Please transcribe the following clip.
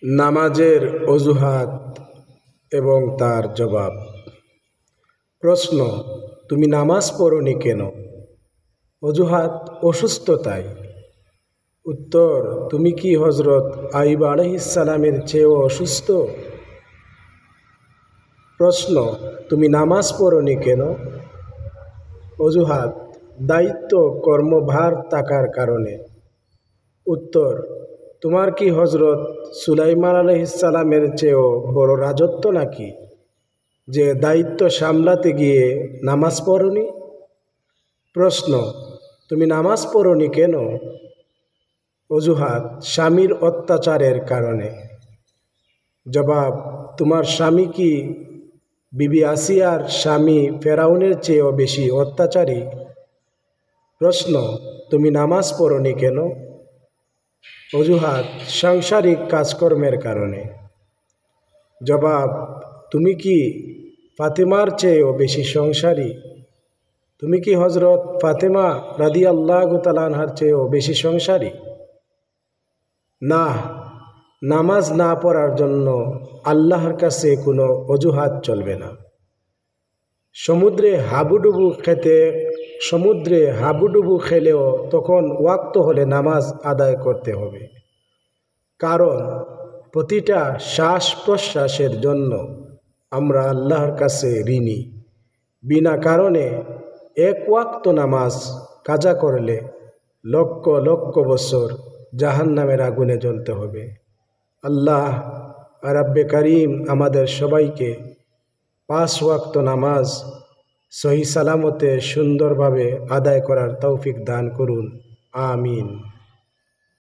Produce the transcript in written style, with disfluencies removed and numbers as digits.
নামাজের অজুহাত এবং তার জবাব। প্রশ্ন: তুমি নামাজ পড়োনি কেন? অজুহাত: অসুস্থতায়। উত্তর: তুমি কি হযরত আইয়ুব আলাইহিস সালামের চেয়েও অসুস্থ? প্রশ্ন: তুমি নামাজ পড়োনি কেন? অজুহাত: দায়িত্ব কর্মভার থাকার কারণে। উত্তর: তোমার কি হযরত সুলাইমান আলাইহিস সালামের চেয়েও বড় রাজত্ব নাকি, যে দায়িত্ব সামলাতে গিয়ে নামাজ পড়োনি? প্রশ্ন: তুমি নামাজ পড়োনি কেন? অজুহাত: স্বামীর অত্যাচারের কারণে। জবাব: তোমার স্বামী কি বিবি আসিয়ার স্বামী ফেরাউনের চেয়েও বেশি অত্যাচারী? প্রশ্ন: তুমি নামাজ পড়োনি কেন? অজুহাত: সাংসারিক কাজকর্মের কারণে। জবাব: তুমি কি ফাতেমার চেয়েও বেশি সংসারী? তুমি কি হযরত ফাতেমা রাদিয়াল্লাহু তাআলা আনহার চেয়েও বেশি সংসারী? না, নামাজ না পড়ার জন্য আল্লাহর কাছে কোনো অজুহাত চলবে না। সমুদ্রে হাবুডুবু খেলেও তখন ওয়াক্ত হলে নামাজ আদায় করতে হবে, কারণ প্রতিটা শ্বাস প্রশ্বাসের জন্য আমরা আল্লাহর কাছে ঋণী। বিনা কারণে এক ওয়াক্ত নামাজ কাজা করলে লক্ষ লক্ষ বছর জাহান্নামের আগুনে জ্বলতে হবে। আল্লাহ রাব্বে কারীম আমাদের সবাইকে 5 ওয়াক্ত নামাজ সহি সালামতে সুন্দরভাবে আদায় করার তৌফিক দান করুন। আমিন।